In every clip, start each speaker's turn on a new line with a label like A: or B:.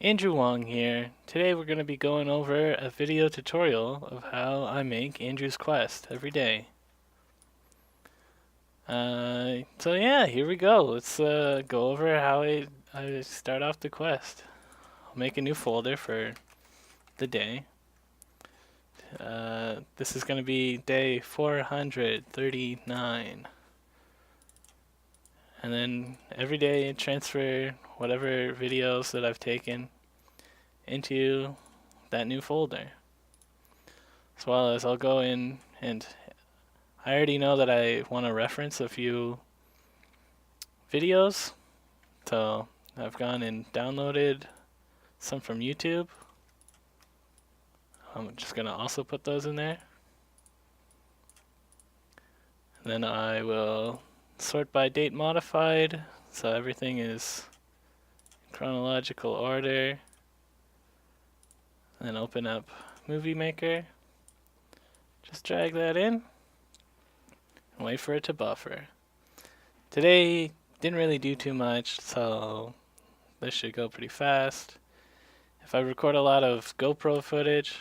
A: Andrew Wong here. Today we're going to be going over a video tutorial of how I make Andrew's Quest every day. So yeah, here we go. Let's go over how I start off the quest. I'll make a new folder for the day. This is going to be day 439. And then every day transfer whatever videos that I've taken into that new folder. As well as I'll go in and I already know that I want to reference a few videos, so I've gone and downloaded some from YouTube. I'm just going to also put those in there. And then I will sort by date modified, so everything is in chronological order. And then open up Movie Maker. Just drag that in and wait for it to buffer. Today didn't really do too much, so this should go pretty fast. If I record a lot of GoPro footage,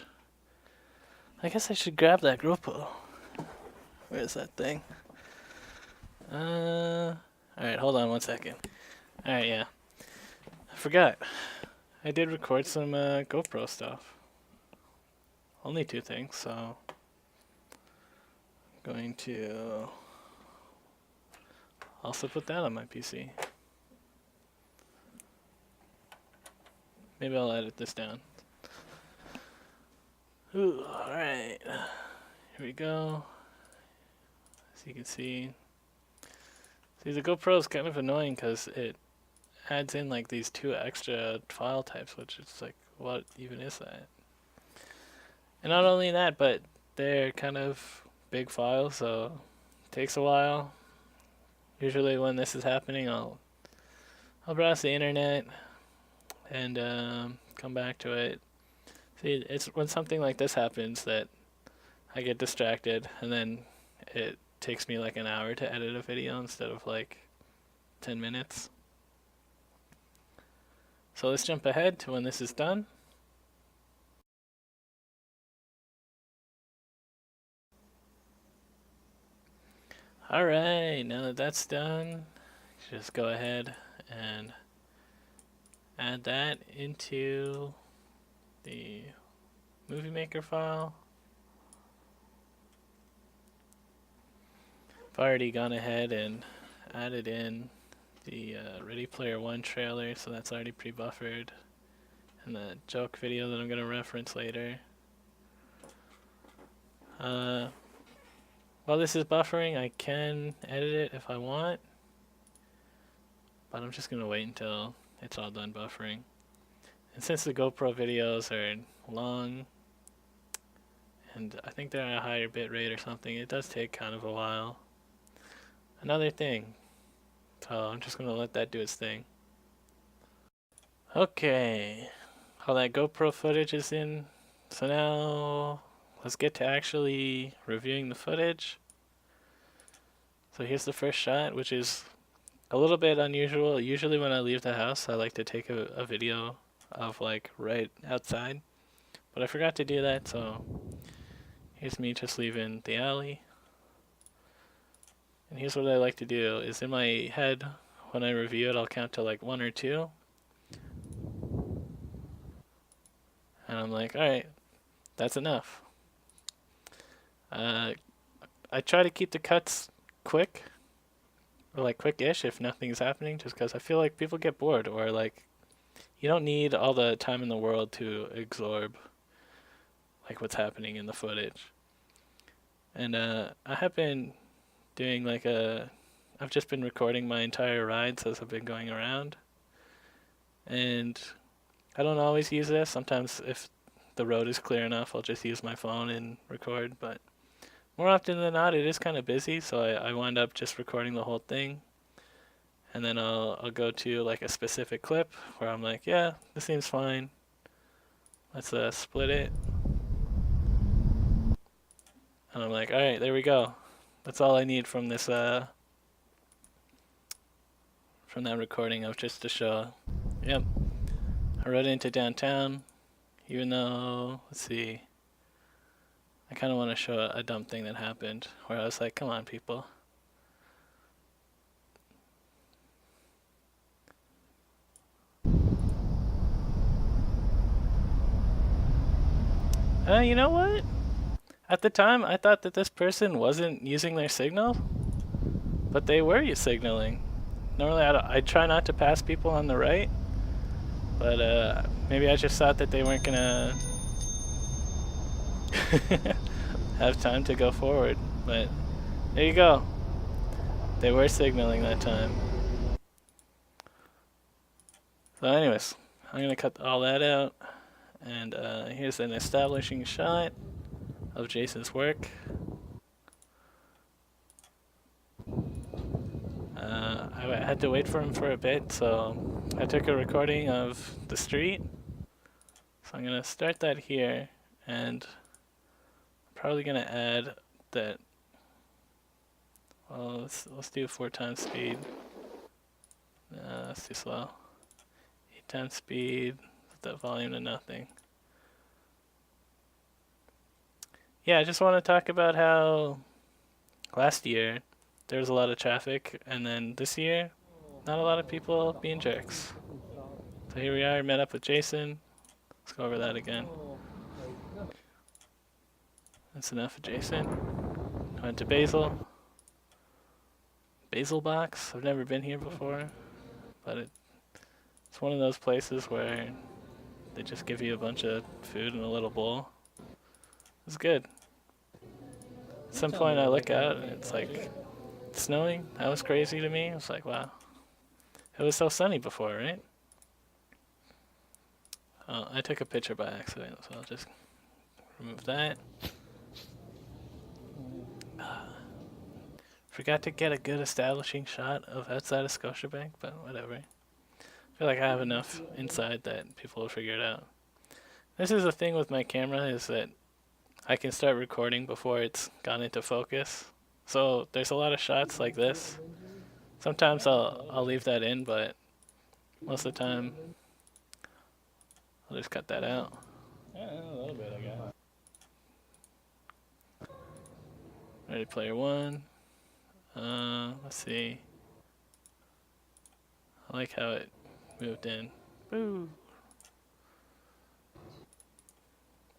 A: I guess I should grab that GoPro. Where is that thing? Alright, hold on one second. Alright, yeah. I forgot. I did record some GoPro stuff. Only 2 things, so I'm going to also put that on my PC. Maybe I'll edit this down. Ooh, alright. Here we go. As you can see, the GoPro is kind of annoying because it adds in like these 2 extra file types, which is like, what even is that? And not only that, but they're kind of big files, so it takes a while. Usually when this is happening, I'll browse the internet and come back to it. See, it's when something like this happens that I get distracted, and then it takes me like an hour to edit a video instead of like 10 minutes. So let's jump ahead to when this is done. Alright, now that that's done, just go ahead and add that into the Movie Maker file. I've already gone ahead and added in the Ready Player One trailer, so that's already pre-buffered, and the joke video that I'm going to reference later. While this is buffering, I can edit it if I want, but I'm just going to wait until it's all done buffering. And since the GoPro videos are long, and I think they're at a higher bit rate or something, it does take kind of a while. Another thing, so I'm just going to let that do its thing. Okay, all that GoPro footage is in, so now let's get to actually reviewing the footage. So here's the first shot, which is a little bit unusual. Usually when I leave the house, I like to take a video of like right outside, but I forgot to do that, so here's me just leaving the alley. And here's what I like to do, is in my head, when I review it, I'll count to like 1 or 2. And I'm like, alright, that's enough. I try to keep the cuts quick, or like quick-ish if nothing's happening, just because I feel like people get bored, or like, you don't need all the time in the world to absorb like what's happening in the footage. And I have been doing like I've just been recording my entire rides as I've been going around, and I don't always use this. Sometimes if the road is clear enough, I'll just use my phone and record, but more often than not it is kind of busy, so I wind up just recording the whole thing, and then I'll go to like a specific clip where I'm like, yeah, this seems fine, let's split it, and I'm like, alright, there we go. That's all I need from this from that recording of just to show. Yep. I rode into downtown, even though, let's see, I kind of want to show a dumb thing that happened where I was like, come on, people. You know what? At the time, I thought that this person wasn't using their signal, but they were signaling. Normally, I try not to pass people on the right, but maybe I just thought that they weren't gonna have time to go forward. But there you go. They were signaling that time. So anyways, I'm gonna cut all that out, and here's an establishing shot of Jason's work. I had to wait for him for a bit, so I took a recording of the street. So I'm gonna start that here, and I'm probably gonna add that. Well, let's do 4 times speed. That's too slow. 8 times speed. Set that volume to nothing. Yeah, I just want to talk about how last year there was a lot of traffic, and then this year, not a lot of people being jerks. So here we are, met up with Jason. Let's go over that again. That's enough of Jason. Went to Basil. Basil Box. I've never been here before, but it's one of those places where they just give you a bunch of food in a little bowl. It's good. At some point I look out and it's like snowing. That was crazy to me. I was like, wow. It was so sunny before, right? Oh, I took a picture by accident, so I'll just remove that. Forgot to get a good establishing shot of outside of Scotiabank, but whatever. I feel like I have enough inside that people will figure it out. This is the thing with my camera, is that I can start recording before it's gone into focus. So there's a lot of shots like this. Sometimes I'll leave that in, but most of the time I'll just cut that out.
B: Yeah, a little bit, I guess.
A: Ready Player One. Let's see. I like how it moved in. Boo!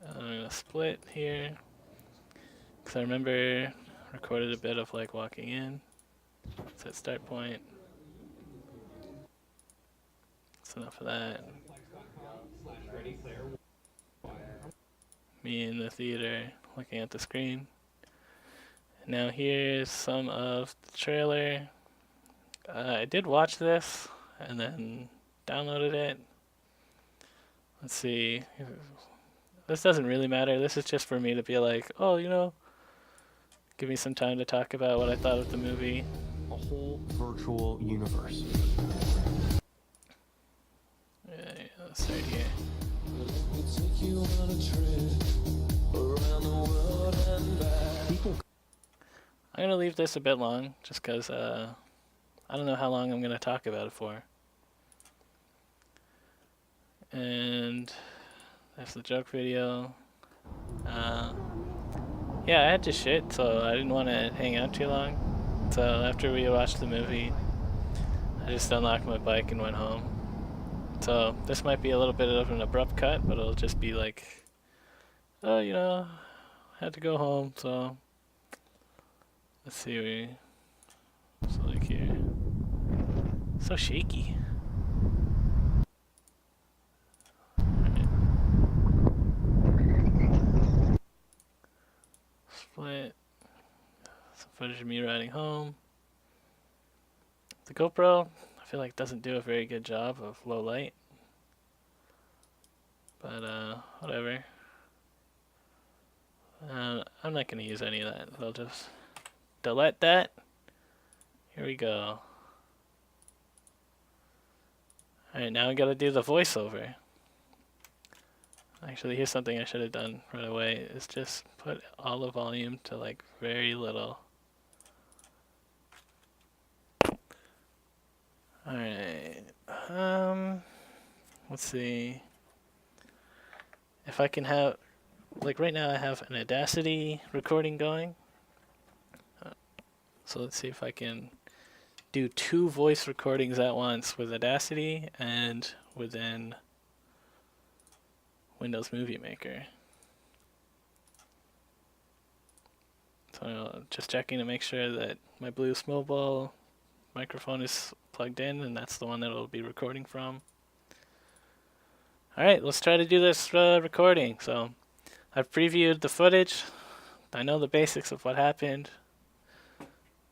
A: I'm gonna split here, because I remember recorded a bit of like walking in. Set start point. That's enough of that. Me in the theater looking at the screen. Now here's some of the trailer. I did watch this and then downloaded it. Let's see. This doesn't really matter. This is just for me to be like, oh, you know, give me some time to talk about what I thought of the movie.
C: A whole virtual universe.
A: Yeah, let's start here. I'm gonna leave this a bit long, just because I don't know how long I'm gonna talk about it for. And that's the joke video. Yeah, I had to shit, so I didn't want to hang out too long. So after we watched the movie, I just unlocked my bike and went home. So this might be a little bit of an abrupt cut, but it'll just be like, oh, you know, I had to go home, so let's see. So like here, so shaky. Split. Some footage of me riding home. The GoPro, I feel like doesn't do a very good job of low light. But whatever. I'm not gonna use any of that. I'll just delete that. Here we go. Alright, now I gotta do the voiceover. Actually, here's something I should have done right away, is just put all the volume to like very little. Alright, let's see if I can have, like right now I have an Audacity recording going. So let's see if I can do 2 voice recordings at once with Audacity and within Windows Movie Maker. So just checking to make sure that my Bluetooth mobile microphone is plugged in, and that's the one that it'll be recording from. Alright, let's try to do this recording. So I've previewed the footage. I know the basics of what happened.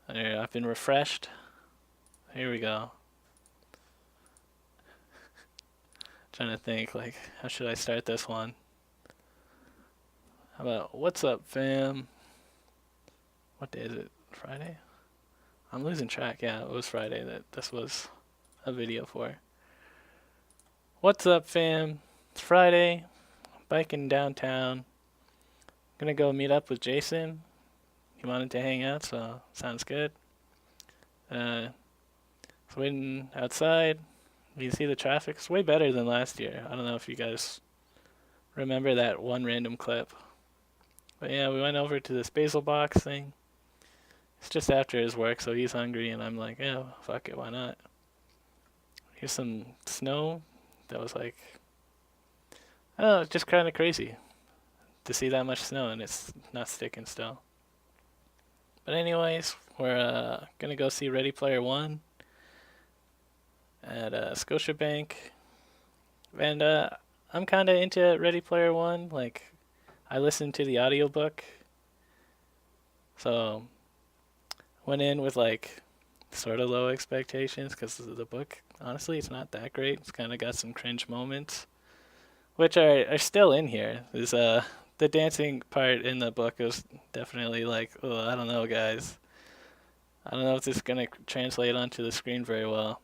A: I've been refreshed. Here we go. Trying to think, like, how should I start this one? How about, what's up, fam? What day is it? Friday? I'm losing track. Yeah, it was Friday that this was a video for. What's up, fam? It's Friday. Biking downtown. Gonna go meet up with Jason. He wanted to hang out, so sounds good. Waiting outside. You can see the traffic. It's way better than last year. I don't know if you guys remember that one random clip. But yeah, we went over to this Basil Box thing. It's just after his work, so he's hungry, and I'm like, yeah, fuck it, why not? Here's some snow that was like, I don't know, just kind of crazy to see that much snow and it's not sticking still. But anyways, we're gonna go see Ready Player One at Scotiabank, and I'm kind of into Ready Player One. Like, I listened to the audiobook, so went in with like sort of low expectations because the book, honestly, it's not that great. It's kind of got some cringe moments, which are still in here. There's the dancing part in the book is definitely like, oh, I don't know, guys. I don't know if this is gonna translate onto the screen very well.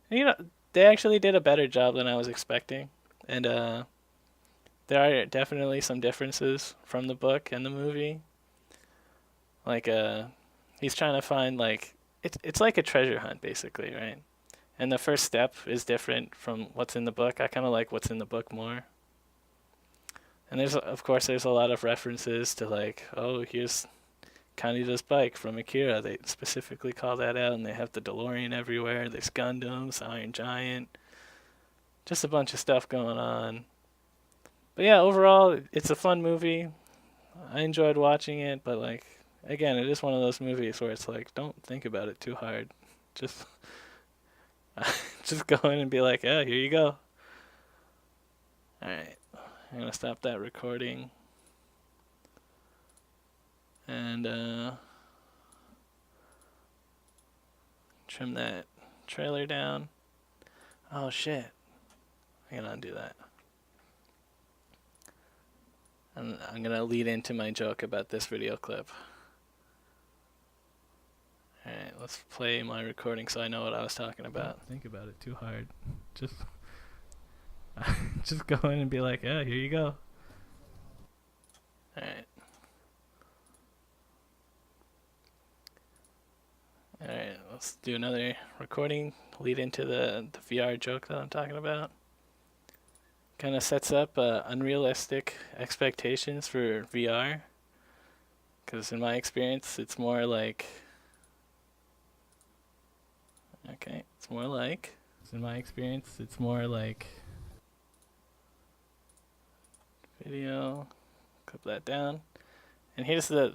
A: And, you know, they actually did a better job than I was expecting, and there are definitely some differences from the book and the movie. Like, he's trying to find, like, it's like a treasure hunt basically, right? And the first step is different from what's in the book. I kind of like what's in the book more. And there's a lot of references to, like, oh, here's Kaneda's bike from Akira. They specifically call that out, and they have the DeLorean everywhere. There's Gundams, Iron Giant, just a bunch of stuff going on. But yeah, overall, it's a fun movie. I enjoyed watching it, but, like, again, it is one of those movies where it's like, don't think about it too hard. Just just go in and be like, yeah, here you go. Alright, I'm gonna stop that recording. And trim that trailer down. Oh shit, I gotta undo that. And I'm gonna lead into my joke about this video clip. Alright, let's play my recording so I know what I was talking about. Don't think about it too hard. Just just go in and be like, yeah, here you go. Alright. Alright, let's do another recording, lead into the VR joke that I'm talking about. Kind of sets up unrealistic expectations for VR. Because in my experience, it's more like... Okay, it's more like... In my experience, it's more like... Video, clip that down. And here's the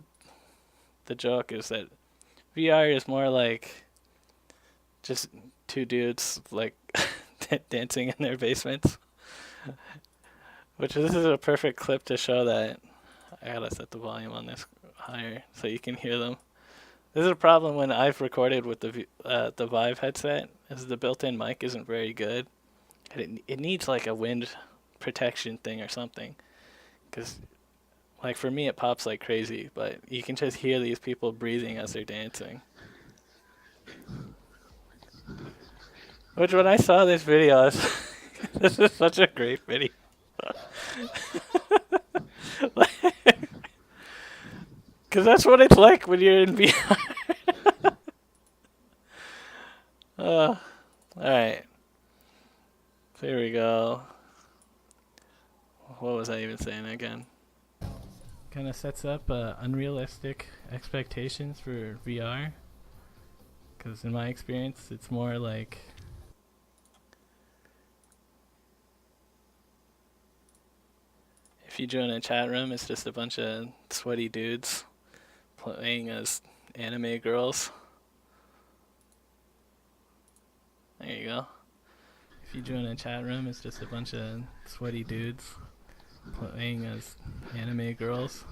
A: joke is that VR is more like just two dudes like dancing in their basements. Which this is a perfect clip to show that. I gotta set the volume on this higher so you can hear them. This is a problem when I've recorded with the Vive headset, is the built-in mic isn't very good. It needs like a wind protection thing or something. Because, like, for me it pops like crazy, but you can just hear these people breathing as they're dancing. Which, when I saw this video, I was this is such a great video. Because that's what it's like when you're in VR. Alright. There we go. What was I even saying again? Kind of sets up unrealistic expectations for VR. Because in my experience, it's more like... If you join a chat room, it's just a bunch of sweaty dudes playing as anime girls. There you go. If you join a chat room, it's just a bunch of sweaty dudes playing as anime girls.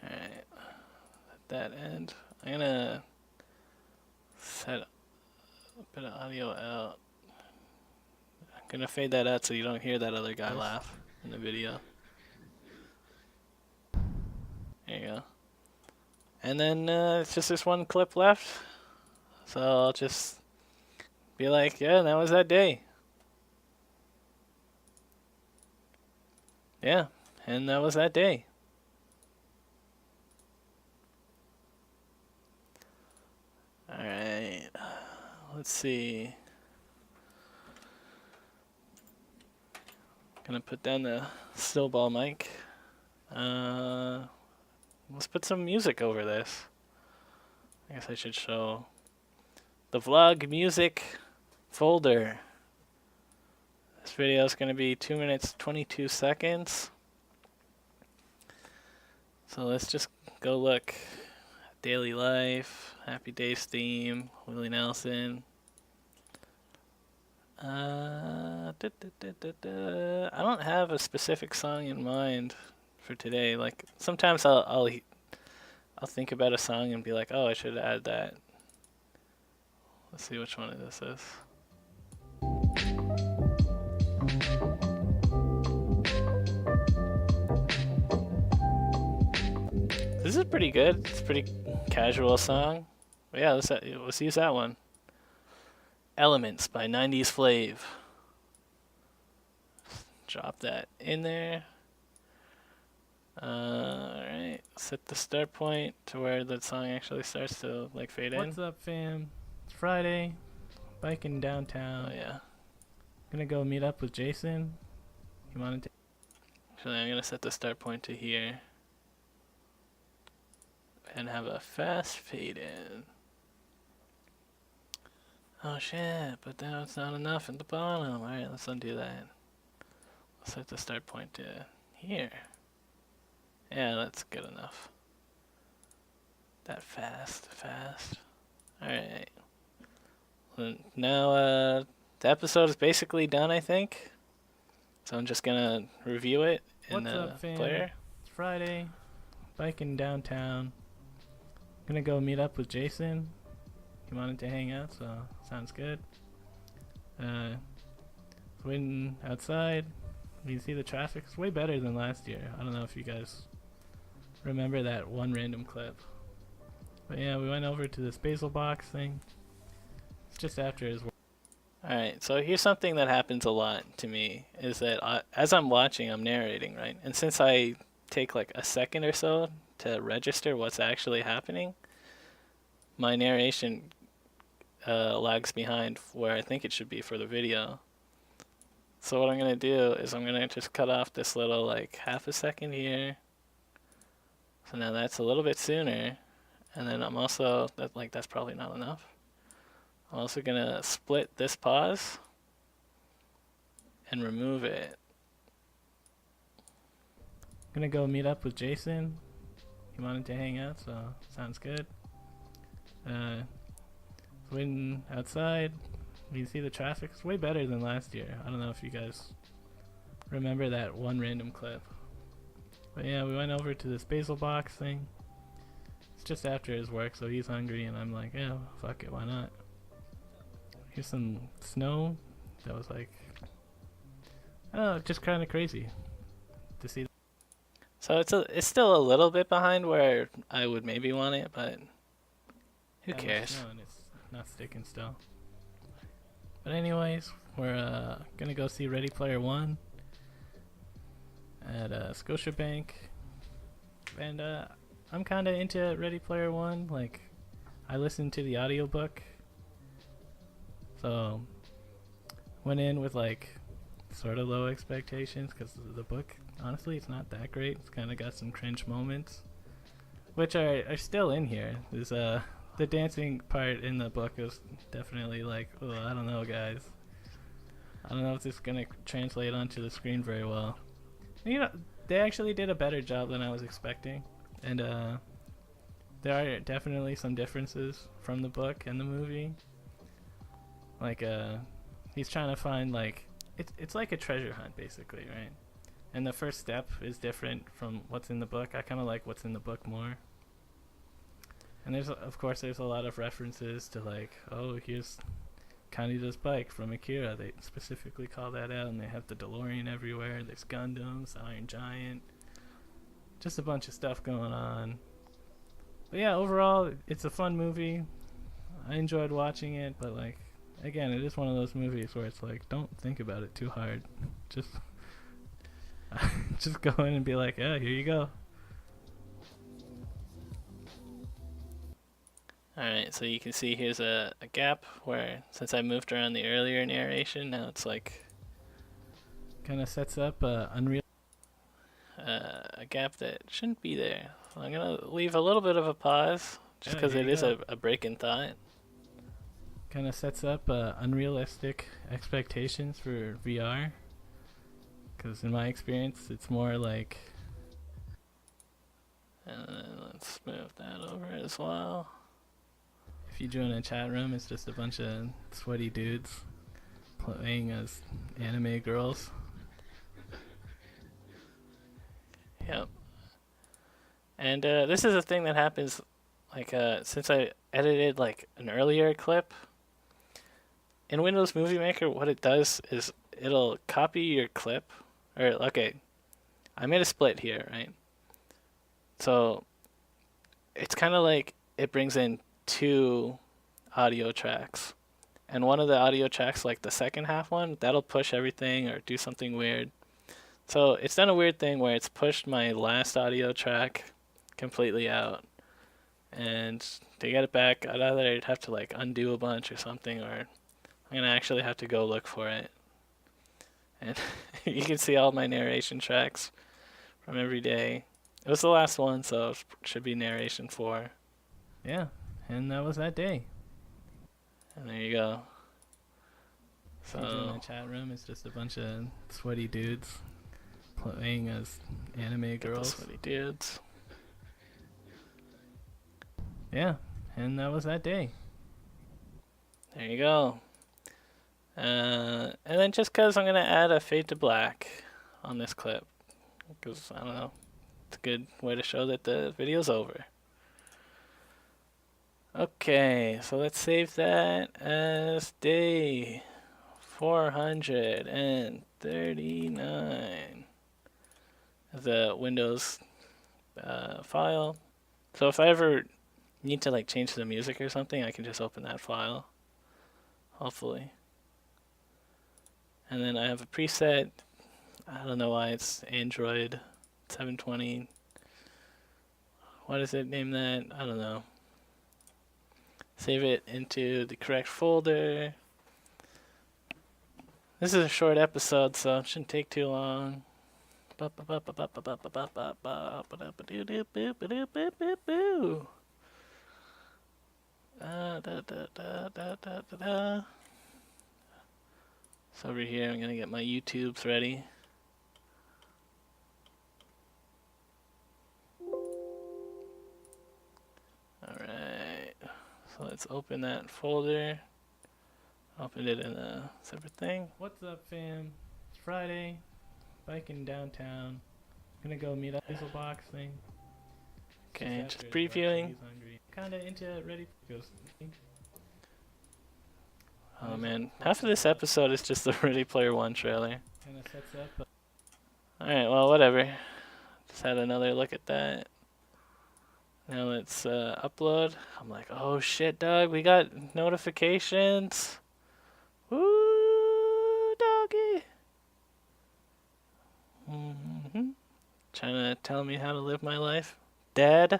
A: Alright, let that end. I'm gonna set a bit of audio out. I'm gonna fade that out so you don't hear that other guy laugh in the video. There you go. And then it's just this one clip left. So I'll just be like, yeah, that was that day. Yeah, and that was that day. Alright, let's see. Gonna put down the still ball mic. Let's put some music over this. I guess I should show the vlog music folder. This video is going to be 2 minutes 22 seconds. So let's just go look. Daily Life, Happy Days theme, Willie Nelson. I don't have a specific song in mind for today. Like sometimes I'll think about a song and be like, oh, I should add that. Let's see which one of this is. This is pretty good. It's a pretty casual song. But yeah, let's use that one. Elements by 90s Flav. Drop that in there. Alright, set the start point to where the song actually starts to like fade in. What's up, fam? It's Friday. Biking downtown. Oh yeah. Gonna go meet up with Jason. You wanted to... Actually, I'm gonna set the start point to here. And have a fast fade in. Oh shit, but that's not enough at the bottom. Alright, let's undo that. Let's set the start point to here. Yeah, that's good enough. That fast. Alright. Well, now, the episode is basically done, I think. So I'm just gonna review it in the player. It's Friday. Biking downtown. Gonna go meet up with Jason. He wanted to hang out, so sounds good. Waiting outside. You can see the traffic. It's way better than last year. I don't know if you guys remember that one random clip. But yeah, we went over to this basil box thing. It's just after his work. Alright, so here's something that happens a lot to me, is that as I'm watching, I'm narrating, right? And since I take like a second or so to register what's actually happening, my narration lags behind where I think it should be for the video. So what I'm going to do is I'm going to just cut off this little like half a second here. So now that's a little bit sooner. And then I'm also, that's probably not enough. I'm also going to split this pause and remove it. I'm going to go meet up with Jason. He wanted to hang out, so sounds good. Waiting outside. You can see the traffic. It's way better than last year. I don't know if you guys remember that one random clip. But yeah, we went over to this basil box thing. It's just after his work, so he's hungry, and I'm like, yeah, fuck it, why not? Here's some snow that was like, oh, just kind of crazy to see. So it's still a little bit behind where I would maybe want it, but who cares? And it's not sticking still. But anyways, we're gonna go see Ready Player One at Scotiabank, and I'm kind of into Ready Player One. Like, I listened to the audiobook So went in with like sort of low expectations because the book, honestly, it's not that great. It's kind of got some cringe moments, which are still in here. There's the dancing part in the book is definitely like, oh, I don't know, guys. I don't know if this is gonna translate onto the screen very well. You know, they actually did a better job than I was expecting, and there are definitely some differences from the book and the movie. Like he's trying to find like it's like a treasure hunt basically, right? And the first step is different from what's in the book. I kind of like what's in the book more. And there's of course there's a lot of references to like, oh, here's Kaneda's bike from Akira. They specifically call that out, and they have the DeLorean everywhere. There's Gundams, Iron Giant, just a bunch of stuff going on. But yeah, overall, it's a fun movie. I enjoyed watching it, but like, again, it is one of those movies where it's like, don't think about it too hard. Just, just go in and be like, yeah, here you go. Alright, so you can see here's a gap where, since I moved around the earlier narration, now it's like kind of sets up a gap that shouldn't be there. So I'm going to leave a little bit of a pause, just because it is a break in thought. Kind of sets up unrealistic expectations for VR, because in my experience, it's more like... And then let's move that over as well. If you join a chat room, it's just a bunch of sweaty dudes playing as anime girls. Yep. And this is a thing that happens, like, since I edited, like, an earlier clip. In Windows Movie Maker, what it does is it'll copy your clip. Or, okay, I made a split here, right? So, it's kind of like it brings in two audio tracks, and one of the audio tracks, like the second half one, that'll push everything or do something weird. So it's done a weird thing where it's pushed my last audio track completely out, and to get it back, I'd either have to like undo a bunch or something, or I'm gonna actually have to go look for it. And you can see all my narration tracks from every day. It was the last one, so it should be narration 4. Yeah, and that was that day. And there you go. So in the chat room, it's just a bunch of sweaty dudes playing as anime girls. Sweaty dudes. Yeah, and that was that day. There you go. And then just because I'm gonna add a fade to black on this clip, because I don't know, it's a good way to show that the video's over. Okay, so let's save that as day 439 the Windows file. So if I ever need to like change the music or something, I can just open that file, hopefully. And then I have a preset. I don't know why it's Android 720. Why does it name that? I don't know. Save it into the correct folder. This is a short episode, so it shouldn't take too long. So over here, I'm gonna get my YouTubes ready. Alright, so let's open that folder. Opened it in a separate thing. What's up, fam? It's Friday, biking downtown. Gonna go meet up Hazelbox thing. Okay, just previewing. Kinda into Ready Ghost. Oh man, half of this episode is just the Ready Player One trailer. Kinda sets up. Alright, well, whatever. Just had another look at that. Now let's upload. I'm like, oh shit, dog, we got notifications. Woo, doggy. Trying to tell me how to live my life. Dad?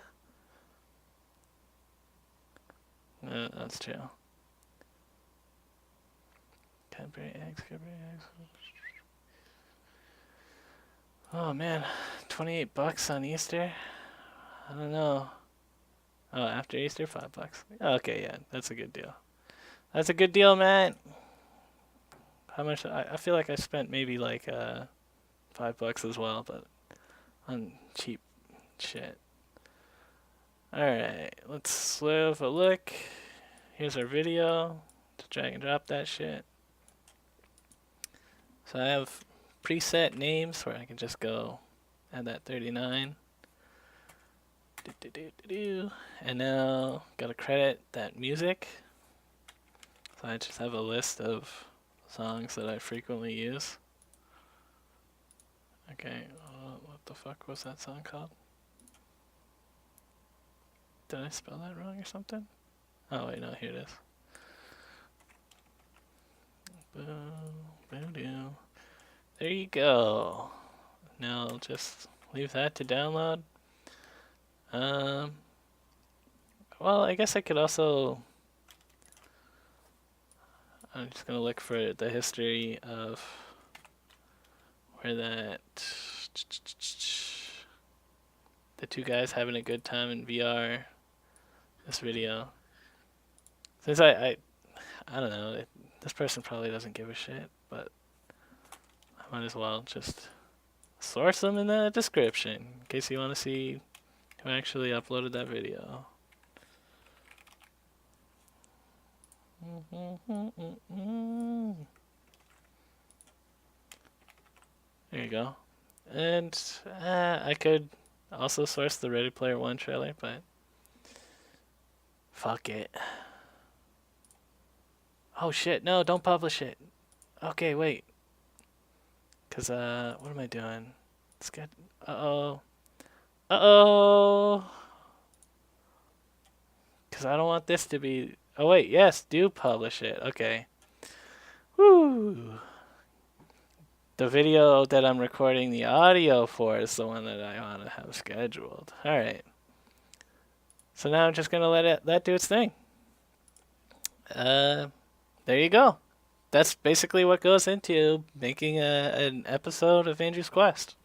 A: That's true. Cadbury eggs, Cadbury eggs. Oh man, $28 on Easter. I don't know. Oh, after Easter, $5. Okay, yeah, that's a good deal. That's a good deal, man. How much? I feel like I spent maybe like $5 as well, but on cheap shit. Alright, let's have a look. Here's our video. Just drag and drop that shit. So I have preset names where I can just go add that 39. And now gotta credit that music. So I just have a list of songs that I frequently use. Okay, what the fuck was that song called? Did I spell that wrong or something? Oh wait, no, here it is. There you go. Now I'll just leave that to download. Well, I guess I could also... I'm just gonna look for the history of where that... The two guys having a good time in VR. This video. Since I don't know, this person probably doesn't give a shit, but I might as well just source them in the description in case you want to see who actually uploaded that video. There you go. And I could also source the Ready Player One trailer, but fuck it. Oh shit, no, don't publish it. Okay, wait. Cause what am I doing? Let's get uh-oh. Uh-oh. Cause I don't want this to be... Oh wait, yes, do publish it. Okay. Woo. The video that I'm recording the audio for is the one that I want to have scheduled. Alright. So now I'm just gonna let that do its thing. There you go. That's basically what goes into making an episode of Andrew's Quest.